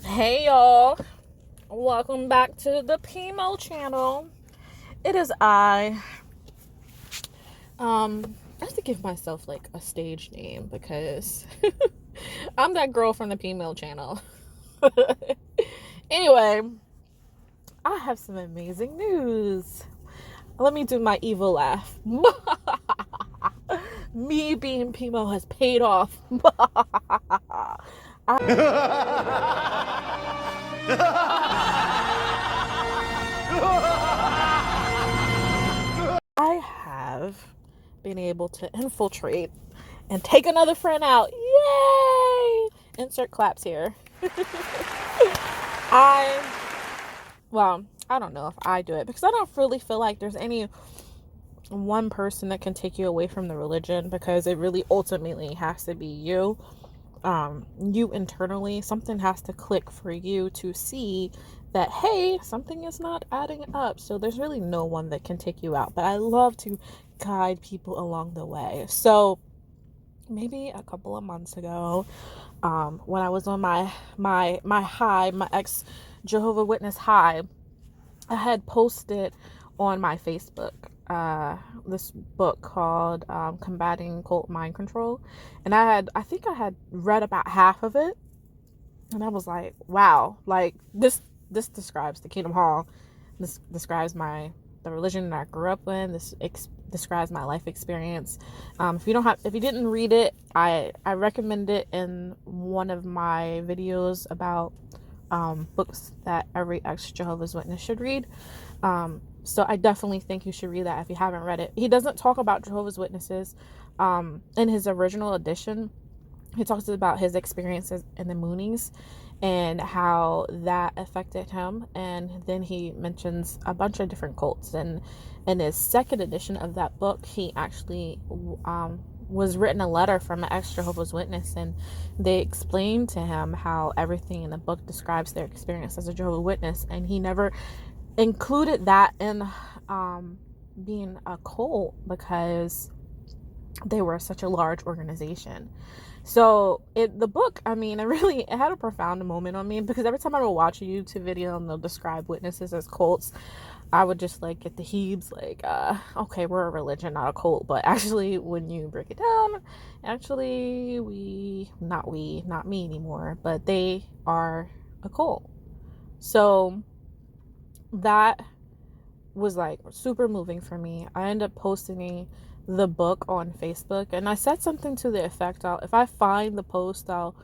Hey y'all, welcome back to the PMO channel. It is I have to give myself like a stage name because I'm that girl from the PMO channel. Anyway, I have some amazing news. Let me do my evil laugh. Me being PMO has paid off. I have been able to infiltrate and take another friend out. Yay! Insert claps here. I, I don't know if I do it because I don't really feel like there's any one person that can take you away from the religion, because it really ultimately has to be you. You internally, something has to click for you to see that, hey, something is not adding up. So there's really no one that can take you out, but I love to guide people along the way. So maybe a couple of months ago, when I was on my high, my ex Jehovah Witness high, I had posted on my Facebook this book called Combating Cult Mind Control, and I think I had read about half of it, and I was like, wow, like this describes the Kingdom Hall. This describes the religion that I grew up in. This describes my life experience. If you didn't read it, I recommend it in one of my videos about books that every ex Jehovah's Witness should read. So I definitely think you should read that if you haven't read it. He doesn't talk about Jehovah's Witnesses in his original edition. He talks about his experiences in the Moonies and how that affected him, and then he mentions a bunch of different cults. And in his second edition of that book, he actually was written a letter from an ex Jehovah's Witness, and they explained to him how everything in the book describes their experience as a Jehovah's Witness, and he never included that in being a cult because they were such a large organization. So the book, I mean, it had a profound moment on me, because every time I would watch a YouTube video and they'll describe witnesses as cults, I would just like get the heaves, like, okay, we're a religion, not a cult. But actually, when you break it down, actually, not me anymore, but they are a cult. So that was like super moving for me. I ended up posting the book on Facebook, and I said something to the effect, if I find the post, I'll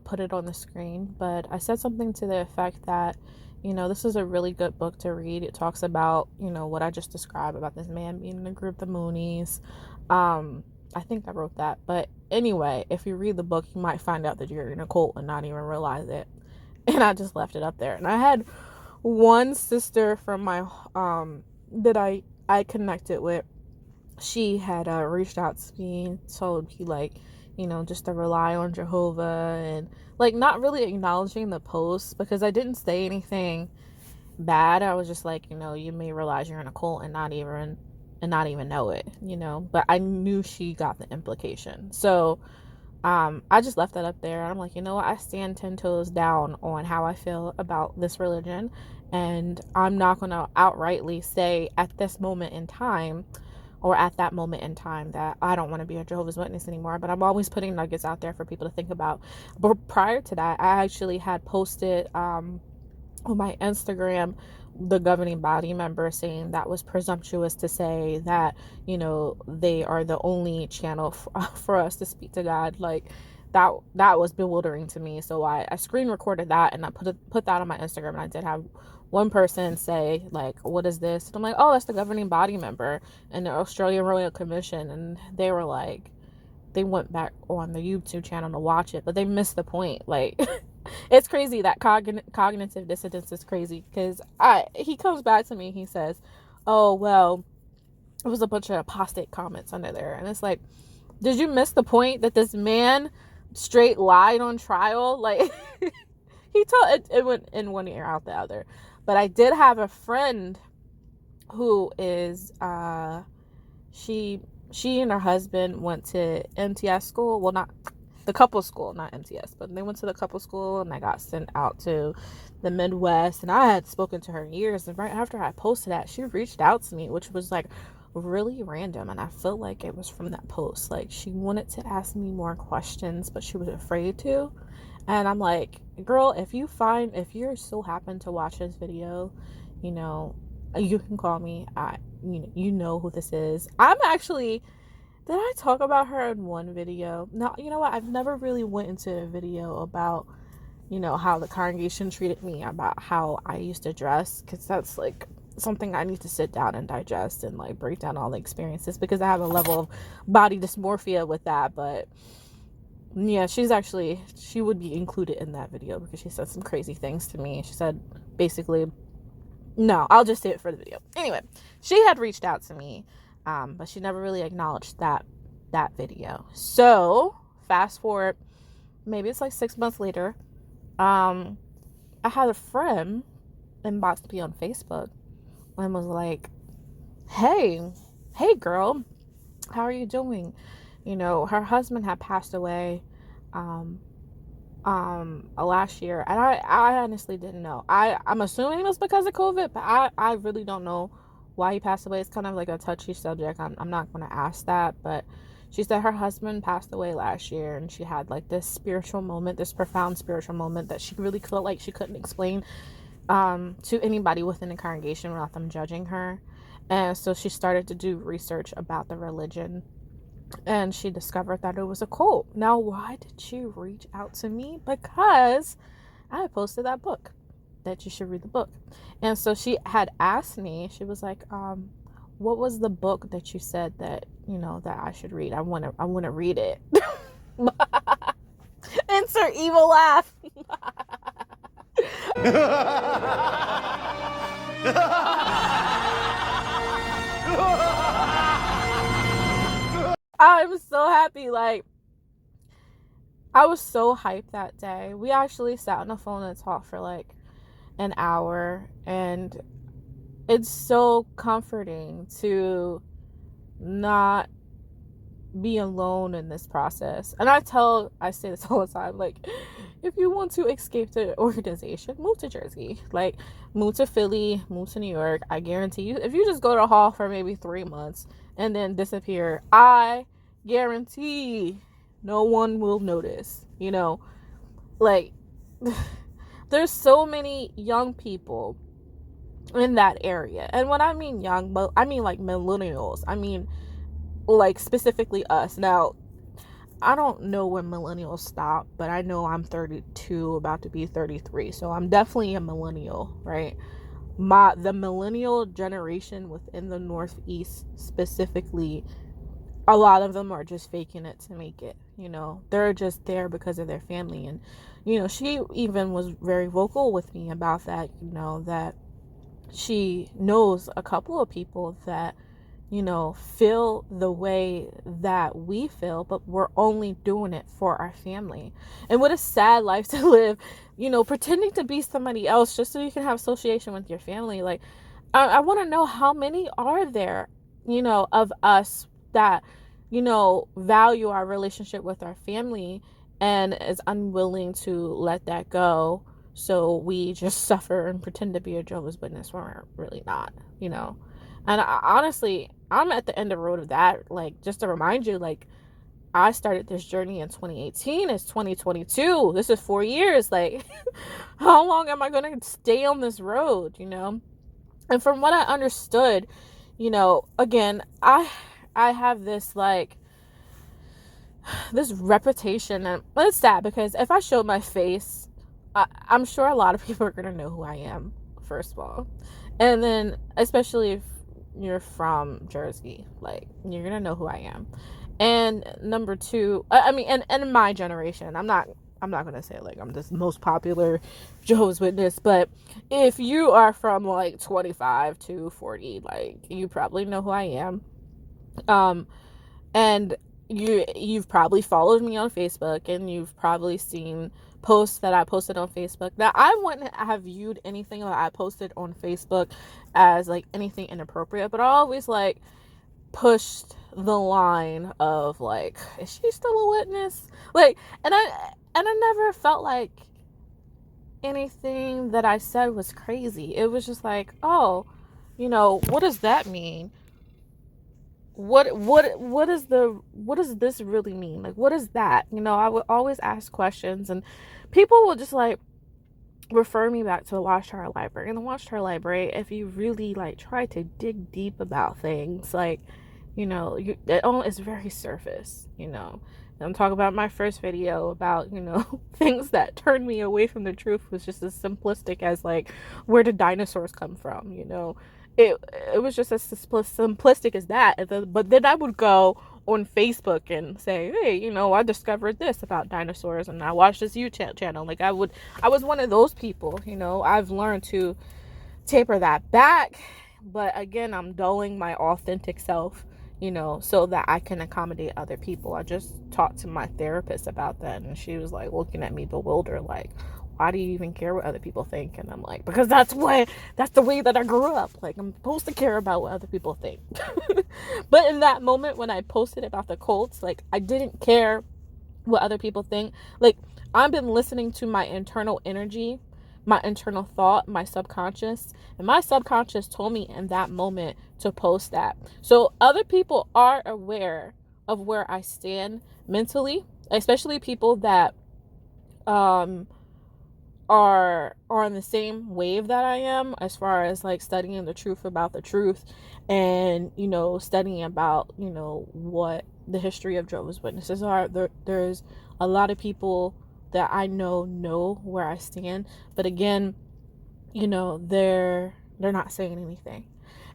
put it on the screen, but I said something to the effect that, this is a really good book to read. It talks about, what I just described about this man being in a group, the Moonies. I think I wrote that, but anyway, if you read the book, you might find out that you're in a cult and not even realize it. And I just left it up there. And I had one sister from my that I connected with. She had reached out to me, told me like, just to rely on Jehovah, and like not really acknowledging the post because I didn't say anything bad. I was just like, you may realize you're in a cult and not even know it, but I knew she got the implication. So I just left that up there. I'm like, what? I stand 10 toes down on how I feel about this religion. And I'm not going to outrightly say at this moment in time, or at that moment in time, that I don't want to be a Jehovah's Witness anymore. But I'm always putting nuggets out there for people to think about. But prior to that, I actually had posted on my Instagram the governing body member saying that was presumptuous to say that, they are the only channel for us to speak to God. Like that was bewildering to me. So I screen recorded that, and I put that on my Instagram, and I did have one person say, like, what is this? And I'm like, oh, that's the governing body member in the Australian Royal Commission. And they were like, they went back on the YouTube channel to watch it, but they missed the point. Like, it's crazy that cognitive dissonance is crazy, because he comes back to me, he says, oh, well, it was a bunch of apostate comments under there. And it's like, did you miss the point that this man straight lied on trial? Like, he told it went in one ear out the other. But I did have a friend who is she and her husband went to MTS school. Well, not the couple school, not MTS, but they went to the couple school, and I got sent out to the Midwest, and I had spoken to her in years, and right after I posted that, she reached out to me, which was like really random, and I feel like it was from that post. Like, she wanted to ask me more questions, but she was afraid to. And I'm like, girl, if you're so happen to watch this video, you know, you can call me. You know who this is. Did I talk about her in one video? No, you know what? I've never really went into a video about, you know, how the congregation treated me, about how I used to dress, because that's like something I need to sit down and digest and like break down all the experiences, because I have a level of body dysmorphia with that. But yeah, she would be included in that video because she said some crazy things to me. She said basically, no, I'll just say it for the video. Anyway, she had reached out to me, but she never really acknowledged that video. So fast forward, maybe it's like 6 months later, I had a friend inbox me on Facebook and was like, hey girl, how are you doing? You know, her husband had passed away last year, and I honestly didn't know. I'm assuming it was because of COVID, but I really don't know why he passed away. It's kind of like a touchy subject. I'm not going to ask that, but she said her husband passed away last year, and she had like this spiritual moment, this profound spiritual moment that she really felt like she couldn't explain to anybody within the congregation without them judging her. And so she started to do research about the religion, and she discovered that it was a cult. Now, why did she reach out to me? Because I posted that book, that you should read the book. And so she had asked me, she was like, what was the book that you said that, you know, that I should read? I want to read it. Insert evil laugh. I'm so happy. Like, I was so hyped that day. We actually sat on the phone and talked for like an hour, and it's so comforting to not be alone in this process. And I say this all the time, like, if you want to escape the organization, move to Jersey, like move to Philly, move to New York. I guarantee you, if you just go to Hall for maybe 3 months and then disappear, I guarantee no one will notice. You know, like, there's so many young people in that area. And when I mean young, but I mean like millennials. I mean like specifically us. Now, I don't know when millennials stop, but I know I'm 32, about to be 33. So I'm definitely a millennial, right? The millennial generation within the Northeast specifically, a lot of them are just faking it to make it. You know, they're just there because of their family. And, you know, she even was very vocal with me about that, you know, that she knows a couple of people that, you know, feel the way that we feel, but we're only doing it for our family. And what a sad life to live, you know, pretending to be somebody else just so you can have association with your family. Like, I want to know, how many are there, you know, of us that, you know, value our relationship with our family and is unwilling to let that go. So we just suffer and pretend to be a Jehovah's Witness when we're really not, you know. And honestly, I'm at the end of the road of that. Like, just to remind you, like, I started this journey in 2018. It's 2022. This is 4 years. Like, how long am I going to stay on this road, you know? And from what I understood, you know, again, I have this, like, this reputation. And it's sad because if I show my face, I'm sure a lot of people are going to know who I am, first of all. And then, especially if you're from Jersey, like, you're gonna know who I am. And number two, I mean, and in my generation, I'm not gonna say like I'm the most popular Jehovah's Witness, but if you are from like 25 to 40, like, you probably know who I am. And you've probably followed me on Facebook, and you've probably seen posts that I posted on Facebook. Now, I wouldn't have viewed anything that I posted on Facebook as like anything inappropriate, but I always like pushed the line of like, is she still a witness? Like, and I never felt like anything that I said was crazy. It was just like, oh, what does that mean? What does this really mean? Like, what is that? I would always ask questions, and people will just like refer me back to the Watchtower Library. In the Watchtower Library, if you really like try to dig deep about things, like, it's very surface. I'm talking about my first video about, things that turned me away from the truth was just as simplistic as like, where did dinosaurs come from? It was just as simplistic as that. But then I would go on Facebook and say, hey, I discovered this about dinosaurs and I watched this YouTube channel. Like I was one of those people. I've learned to taper that back, but again, I'm dulling my authentic self, so that I can accommodate other people. I just talked to my therapist about that, and she was like looking at me bewildered, like, why do you even care what other people think? And I'm like, because that's the way that I grew up. Like, I'm supposed to care about what other people think. But in that moment when I posted about the cults, like, I didn't care what other people think. Like, I've been listening to my internal energy, my internal thought, my subconscious, and my subconscious told me in that moment to post that. So other people are aware of where I stand mentally, especially people that are on the same wave that I am, as far as like studying the truth about the truth, and studying about what the history of Jehovah's Witnesses are. There's a lot of people that I know where I stand, but again, they're not saying anything.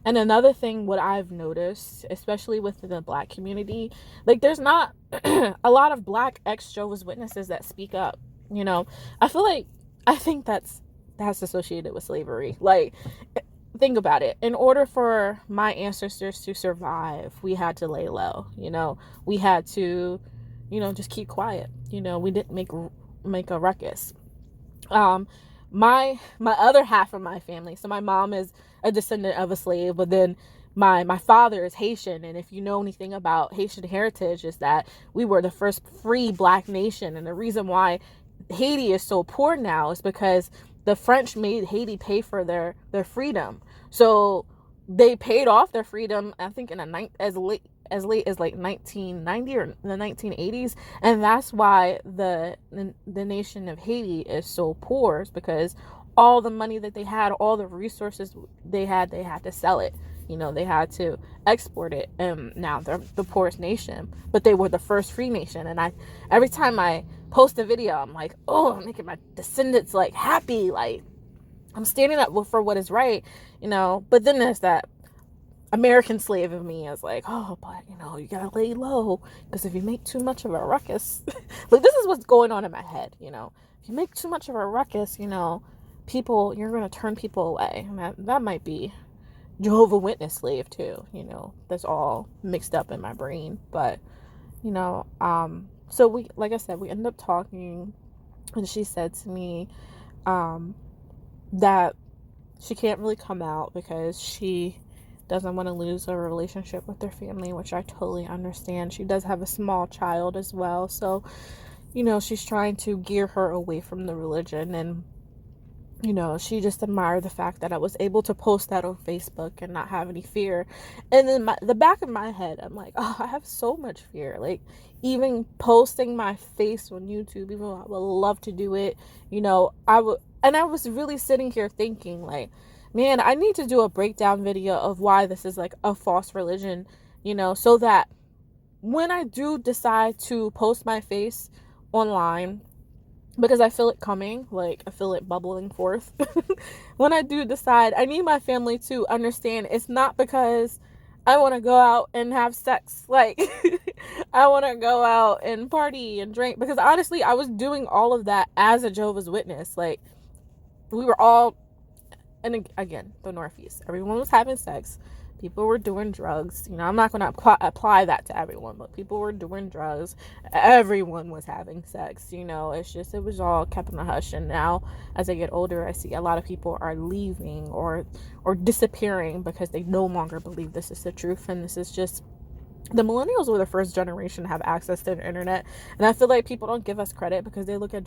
And another thing, what I've noticed, especially within the Black community, like, there's not a lot of Black ex-Jehovah's Witnesses that speak up. I think that's associated with slavery. Like, think about it. In order for my ancestors to survive, we had to lay low. We had to, just keep quiet. We didn't make a ruckus. My other half of my family, so my mom is a descendant of a slave, but then my father is Haitian, and if you know anything about Haitian heritage, is that we were the first free Black nation. And the reason why Haiti is so poor now is because the French made Haiti pay for their freedom. So they paid off their freedom, I think, as late as like 1990 or the 1980s, and that's why the nation of Haiti is so poor, is because all the money that they had, all the resources they had to sell it. They had to export it, and now they're the poorest nation, but they were the first free nation. And every time I post a video, I'm like, oh, I'm making my descendants like happy, like I'm standing up for what is right, but then there's that American slave of me is like, oh, but you gotta lay low, because if you make too much of a ruckus, like, this is what's going on in my head. If you make too much of a ruckus, you're gonna turn people away, and that might be Jehovah Witness slave too. That's all mixed up in my brain. But so we, like I said, we ended up talking, and she said to me that she can't really come out because she doesn't want to lose a relationship with their family, which I totally understand. She does have a small child as well, so she's trying to gear her away from the religion. And she just admired the fact that I was able to post that on Facebook and not have any fear. And then the back of my head, I'm like, oh, I have so much fear. Like, even posting my face on YouTube, even though I would love to do it, I was really sitting here thinking, like, man, I need to do a breakdown video of why this is like a false religion, so that when I do decide to post my face online, because I feel it coming, like I feel it bubbling forth. When I do decide, I need my family to understand it's not because I want to go out and have sex. Like, I want to go out and party and drink, because honestly, I was doing all of that as a Jehovah's Witness. Like, we were all, and again, the Northeast, everyone was having sex. People were doing drugs. You know, I'm not going to apply that to everyone, but people were doing drugs. Everyone was having sex. You know, it was all kept in a hush. And now, as I get older, I see a lot of people are leaving or disappearing because they no longer believe this is the truth. And this is just, the millennials were the first generation to have access to the internet, and I feel like people don't give us credit because they look at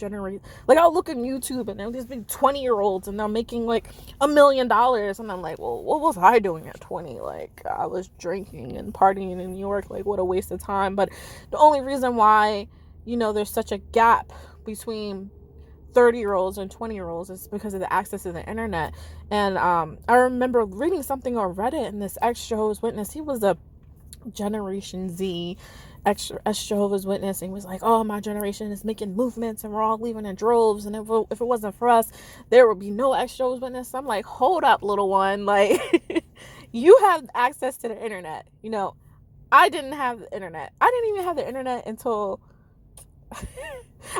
like, I'll look at YouTube and there's big 20-year-olds and they're making like $1 million, and I'm like, well, what was I doing at 20? Like, I was drinking and partying in New York. Like, what a waste of time. But the only reason why, you know, there's such a gap between 30-year-olds and 20-year-olds is because of the access to the internet. And I remember reading something on Reddit, and this ex-Jehovah's Witness, he was a Generation Z Jehovah's Witness, and he was like, oh, my generation is making movements and we're all leaving in droves, and if it wasn't for us, there would be no Jehovah's Witness. I'm like, hold up, little one. Like, you have access to the internet. You know, I didn't have the internet. I didn't even have the internet until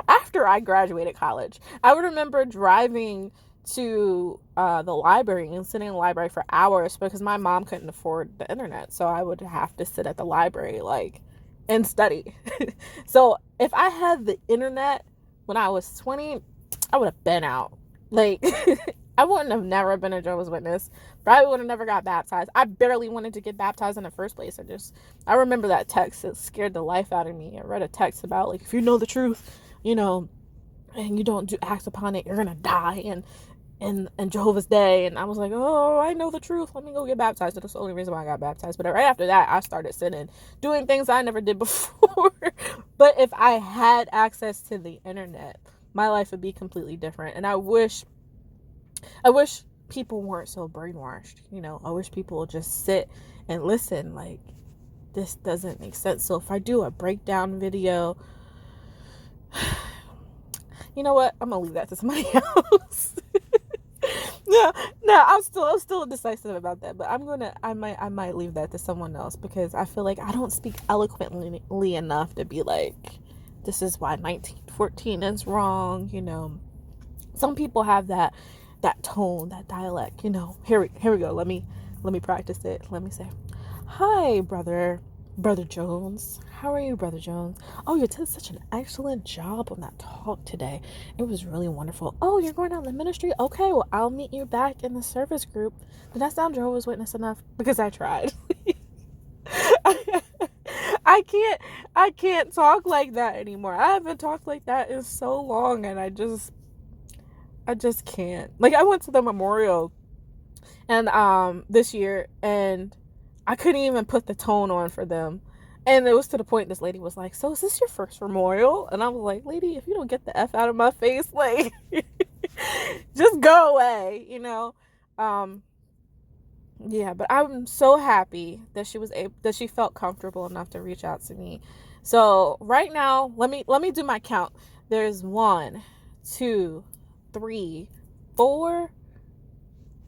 after I graduated college. I would remember driving to the library and sitting in the library for hours because my mom couldn't afford the internet, so I would have to sit at the library like and study. So if I had the internet when I was 20, I would have been out. Like, I wouldn't have never been a Jehovah's Witness. Probably would have never got baptized. I barely wanted to get baptized in the first place. I remember that text. It scared the life out of me. I read a text about, like, if you know the truth, you know, and you don't act upon it, you're gonna die and Jehovah's Day. And I was like, oh, I know the truth, let me go get baptized. That's the only reason why I got baptized. But right after that, I started sinning, doing things I never did before. But if I had access to the internet, my life would be completely different. And I wish people weren't so brainwashed. You know, I wish people would just sit and listen. Like, this doesn't make sense. So if I do a breakdown video, you know what, I'm gonna leave that to somebody else. No, I'm still indecisive about that, but I might leave that to someone else, because I feel like I don't speak eloquently enough to be like, this is why 1914 is wrong. You know, some people have that tone, that dialect. You know, here we go. Let me practice it. Let me say, hi, brother Jones. How are you, Brother Jones? Oh, you did such an excellent job on that talk today. It was really wonderful. Oh, you're going out in the ministry? Okay, well, I'll meet you back in the service group. Did that sound Jehovah's Witness enough? Because I tried. I can't talk like that anymore. I haven't talked like that in so long, and I just can't. Like, I went to the memorial and this year, and I couldn't even put the tone on for them. And it was to the point this lady was like, so is this your first memorial? And I was like, lady, if you don't get the F out of my face, like, just go away, you know? Yeah, but I'm so happy that she felt comfortable enough to reach out to me. So right now, let me do my count. There's 1, 2, 3, 4,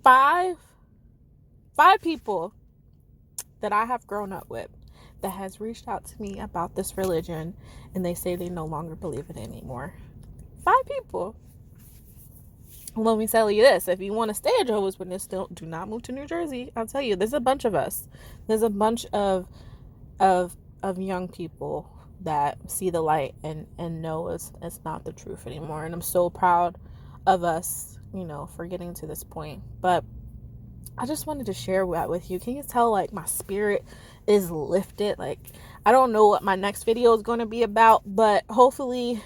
5 people that I have grown up with that has reached out to me about this religion, and they say they no longer believe it anymore. 5 people. Let me tell you this: if you want to stay a Jehovah's Witness, do not move to New Jersey. I'll tell you, there's a bunch of us. There's a bunch of young people that see the light and know it's not the truth anymore. And I'm so proud of us, you know, for getting to this point. But I just wanted to share that with you. Can you tell, like, my spirit is lifted? Like, I don't know what my next video is going to be about, but hopefully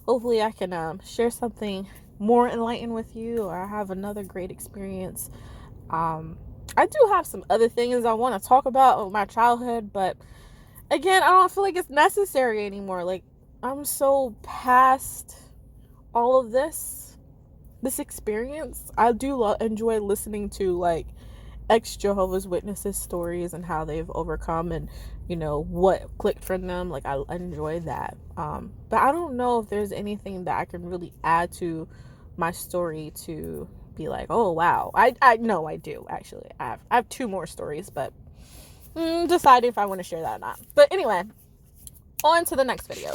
I can share something more enlightened with you, or I have another great experience. I do have some other things I want to talk about with my childhood, but again, I don't feel like it's necessary anymore. Like, I'm so past all of this experience. I do enjoy listening to, like, ex-Jehovah's Witnesses stories and how they've overcome, and, you know, what clicked for them. Like, I enjoy that. But I don't know if there's anything that I can really add to my story to be like, oh, wow. I know I do, actually. I have 2 more stories, but deciding if I want to share that or not. But anyway, on to the next video.